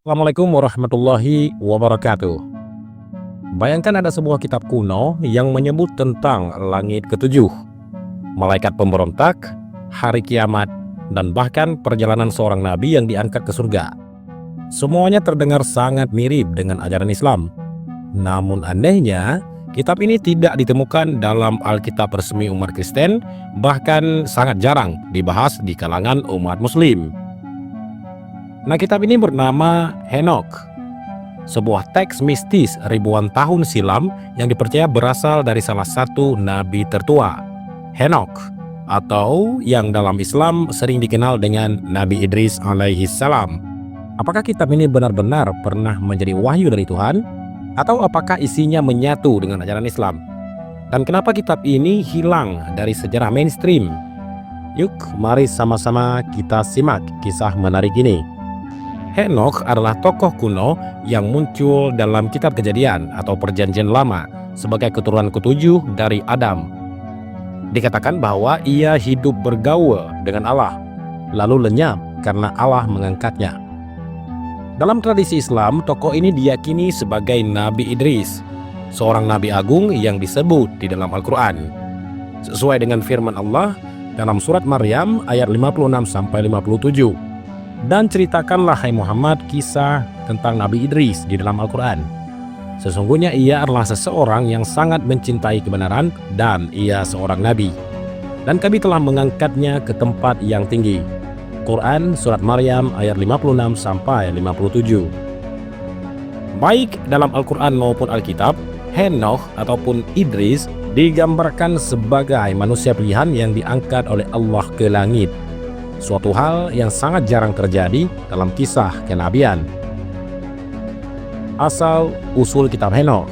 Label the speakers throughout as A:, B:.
A: Assalamualaikum warahmatullahi wabarakatuh. Bayangkan ada sebuah kitab kuno yang menyebut tentang langit ketujuh, malaikat pemberontak, hari kiamat, dan bahkan perjalanan seorang nabi yang diangkat ke surga. Semuanya terdengar sangat mirip dengan ajaran Islam. Namun anehnya, kitab ini tidak ditemukan dalam Alkitab resmi umat Kristen, bahkan sangat jarang dibahas di kalangan umat Muslim. Nah, kitab ini bernama Henokh, sebuah teks mistis ribuan tahun silam yang dipercaya berasal dari salah satu nabi tertua, Henokh, atau yang dalam Islam sering dikenal dengan Nabi Idris alaihi salam. Apakah kitab ini benar-benar pernah menjadi wahyu dari Tuhan? Atau apakah isinya menyatu dengan ajaran Islam? Dan kenapa kitab ini hilang dari sejarah mainstream? Yuk, mari sama-sama kita simak kisah menarik ini. Henokh adalah tokoh kuno yang muncul dalam kitab Kejadian atau Perjanjian Lama sebagai keturunan ketujuh dari Adam. Dikatakan bahwa ia hidup bergaul dengan Allah, lalu lenyap karena Allah mengangkatnya. Dalam tradisi Islam, tokoh ini diyakini sebagai Nabi Idris, seorang nabi agung yang disebut di dalam Al-Quran. Sesuai dengan firman Allah dalam surat Maryam ayat 56-57. Dan ceritakanlah hai Muhammad kisah tentang Nabi Idris di dalam Al-Quran. Sesungguhnya ia adalah seseorang yang sangat mencintai kebenaran dan ia seorang nabi. Dan kami telah mengangkatnya ke tempat yang tinggi. Quran surat Maryam ayat 56-57. Baik dalam Al-Quran maupun Alkitab, Henokh ataupun Idris digambarkan sebagai manusia pilihan yang diangkat oleh Allah ke langit. Suatu hal yang sangat jarang terjadi dalam kisah kenabian. Asal-usul kitab Henokh.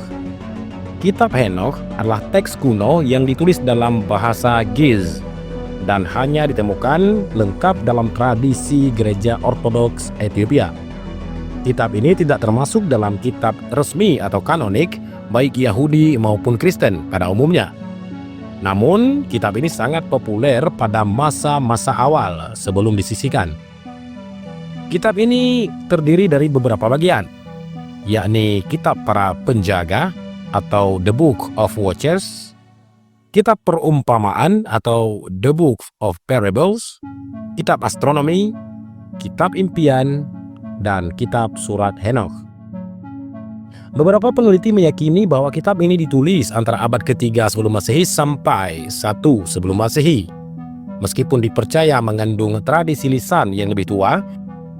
A: Kitab Henokh adalah teks kuno yang ditulis dalam bahasa Giz dan hanya ditemukan lengkap dalam tradisi gereja Ortodoks Ethiopia. Kitab ini tidak termasuk dalam kitab resmi atau kanonik baik Yahudi maupun Kristen pada umumnya. Namun, kitab ini sangat populer pada masa-masa awal sebelum disisihkan. Kitab ini terdiri dari beberapa bagian, yakni kitab para penjaga atau The Book of Watchers, kitab perumpamaan atau The Book of Parables, kitab astronomi, kitab impian, dan kitab surat Henokh. Beberapa peneliti meyakini bahwa kitab ini ditulis antara abad ke-3 sebelum Masehi sampai 1 sebelum Masehi. Meskipun dipercaya mengandung tradisi lisan yang lebih tua,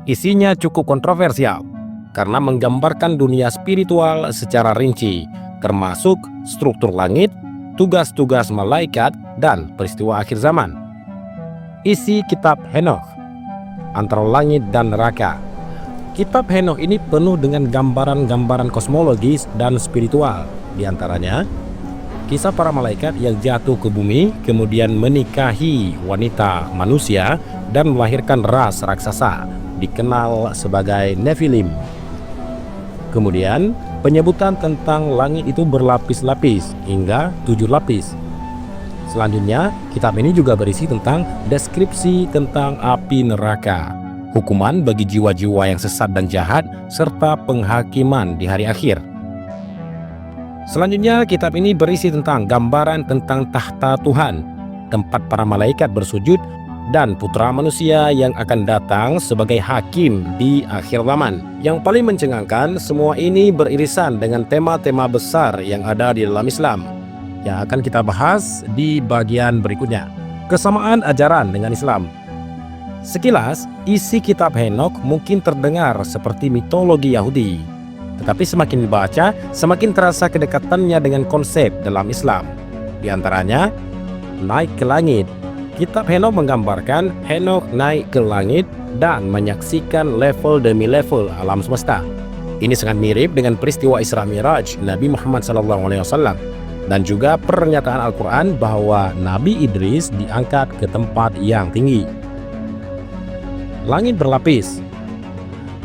A: isinya cukup kontroversial karena menggambarkan dunia spiritual secara rinci, termasuk struktur langit, tugas-tugas malaikat, dan peristiwa akhir zaman. Isi kitab Henokh antara langit dan neraka. Kitab Henokh ini penuh dengan gambaran-gambaran kosmologis dan spiritual. Di antaranya, kisah para malaikat yang jatuh ke bumi, kemudian menikahi wanita manusia dan melahirkan ras raksasa, dikenal sebagai Nephilim. Kemudian, penyebutan tentang langit itu berlapis-lapis hingga 7 lapis. Selanjutnya, kitab ini juga berisi tentang deskripsi tentang api neraka, hukuman bagi jiwa-jiwa yang sesat dan jahat, serta penghakiman di hari akhir. Selanjutnya, kitab ini berisi tentang gambaran tentang tahta Tuhan, tempat para malaikat bersujud, dan putra manusia yang akan datang sebagai hakim di akhir zaman. Yang paling mencengangkan, semua ini beririsan dengan tema-tema besar yang ada di dalam Islam, yang akan kita bahas di bagian berikutnya. Kesamaan ajaran dengan Islam. Sekilas, isi kitab Henokh mungkin terdengar seperti mitologi Yahudi. Tetapi semakin dibaca, semakin terasa kedekatannya dengan konsep dalam Islam. Di antaranya, naik ke langit. Kitab Henokh menggambarkan Henokh naik ke langit dan menyaksikan level demi level alam semesta. Ini sangat mirip dengan peristiwa Isra Miraj Nabi Muhammad SAW dan juga pernyataan Al-Quran bahwa Nabi Idris diangkat ke tempat yang tinggi. Langit berlapis.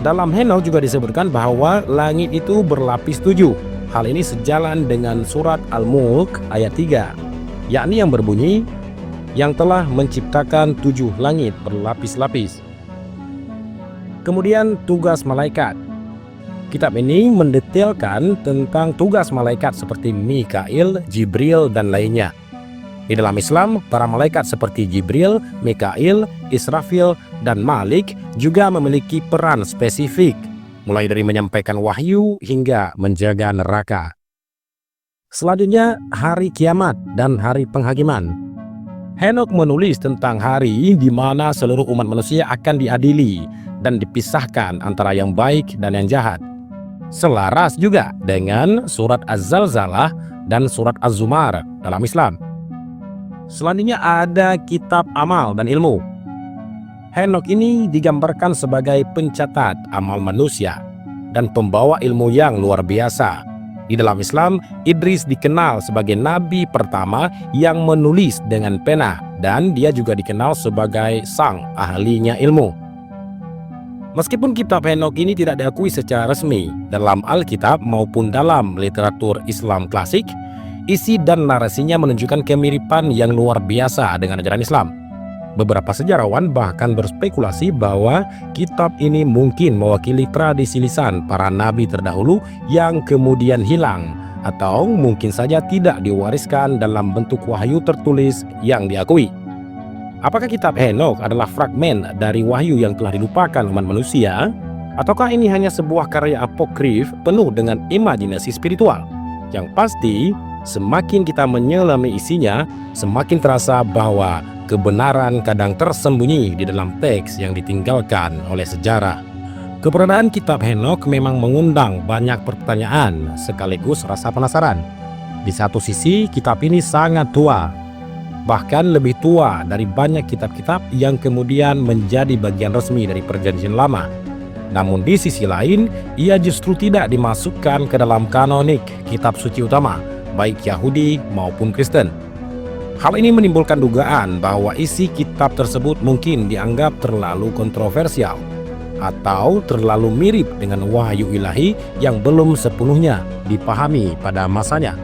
A: Dalam Henokh juga disebutkan bahwa langit itu berlapis 7. Hal ini sejalan dengan surat Al-Mulk ayat 3, yakni yang berbunyi, yang telah menciptakan 7 langit berlapis-lapis. Kemudian tugas malaikat. Kitab ini mendetailkan tentang tugas malaikat seperti Mikail, Jibril, dan lainnya. Di dalam Islam, para malaikat seperti Jibril, Mikail, Israfil, dan Malik juga memiliki peran spesifik, mulai dari menyampaikan wahyu hingga menjaga neraka. Selanjutnya, hari kiamat dan hari penghakiman. Henokh menulis tentang hari di mana seluruh umat manusia akan diadili dan dipisahkan antara yang baik dan yang jahat. Selaras juga dengan surat Az-Zalzalah dan surat Az-Zumar dalam Islam. Selanjutnya ada kitab amal dan ilmu. Henokh ini digambarkan sebagai pencatat amal manusia dan pembawa ilmu yang luar biasa. Di dalam Islam, Idris dikenal sebagai nabi pertama yang menulis dengan pena, dan dia juga dikenal sebagai sang ahlinya ilmu. Meskipun kitab Henokh ini tidak diakui secara resmi dalam Alkitab maupun dalam literatur Islam klasik, isi dan narasinya menunjukkan kemiripan yang luar biasa dengan ajaran Islam. Beberapa sejarawan bahkan berspekulasi bahwa kitab ini mungkin mewakili tradisi lisan para nabi terdahulu yang kemudian hilang, atau mungkin saja tidak diwariskan dalam bentuk wahyu tertulis yang diakui. Apakah kitab Henokh adalah fragmen dari wahyu yang telah dilupakan umat manusia? Ataukah ini hanya sebuah karya apokrif penuh dengan imajinasi spiritual? Yang pasti, semakin kita menyelami isinya, semakin terasa bahwa kebenaran kadang tersembunyi di dalam teks yang ditinggalkan oleh sejarah. Keberadaan kitab Henokh memang mengundang banyak pertanyaan sekaligus rasa penasaran. Di satu sisi, kitab ini sangat tua, bahkan lebih tua dari banyak kitab-kitab yang kemudian menjadi bagian resmi dari Perjanjian Lama. Namun di sisi lain, ia justru tidak dimasukkan ke dalam kanonik kitab suci utama, baik Yahudi maupun Kristen. Hal ini menimbulkan dugaan bahwa isi kitab tersebut mungkin dianggap terlalu kontroversial atau terlalu mirip dengan wahyu ilahi yang belum sepenuhnya dipahami pada masanya.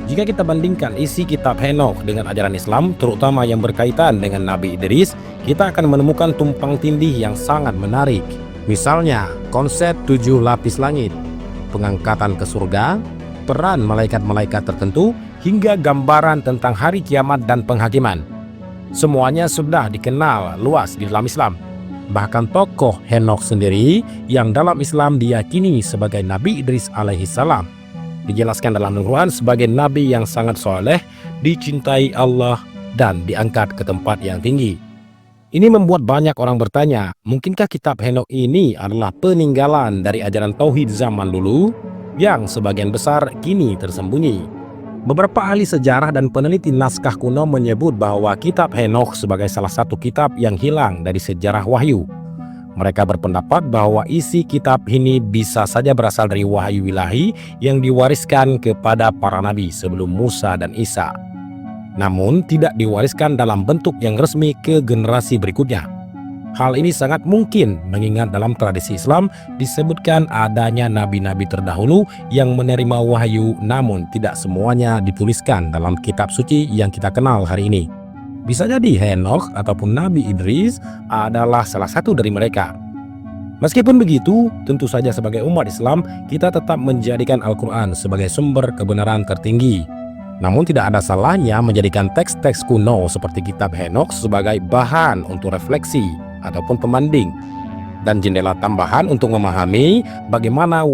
A: Jika kita bandingkan isi kitab Henokh dengan ajaran Islam, terutama yang berkaitan dengan Nabi Idris, kita akan menemukan tumpang tindih yang sangat menarik. Misalnya, konsep 7 lapis langit, pengangkatan ke surga, peran malaikat-malaikat tertentu, hingga gambaran tentang hari kiamat dan penghakiman. Semuanya sudah dikenal luas di dalam Islam. Bahkan tokoh Henokh sendiri yang dalam Islam diyakini sebagai Nabi Idris alaihissalam dijelaskan dalam Al-Quran sebagai nabi yang sangat soleh, dicintai Allah, dan diangkat ke tempat yang tinggi. Ini membuat banyak orang bertanya, mungkinkah kitab Henokh ini adalah peninggalan dari ajaran Tauhid zaman dulu yang sebagian besar kini tersembunyi? Beberapa ahli sejarah dan peneliti naskah kuno menyebut bahwa kitab Henokh sebagai salah satu kitab yang hilang dari sejarah wahyu. Mereka berpendapat bahwa isi kitab ini bisa saja berasal dari wahyu ilahi yang diwariskan kepada para nabi sebelum Musa dan Isa, namun tidak diwariskan dalam bentuk yang resmi ke generasi berikutnya. Hal ini sangat mungkin mengingat dalam tradisi Islam disebutkan adanya nabi-nabi terdahulu yang menerima wahyu, namun tidak semuanya dituliskan dalam kitab suci yang kita kenal hari ini. Bisa jadi Henokh ataupun Nabi Idris adalah salah satu dari mereka. Meskipun begitu, tentu saja sebagai umat Islam, kita tetap menjadikan Al-Quran sebagai sumber kebenaran tertinggi. Namun tidak ada salahnya menjadikan teks-teks kuno seperti kitab Henokh sebagai bahan untuk refleksi ataupun pembanding dan jendela tambahan untuk memahami bagaimana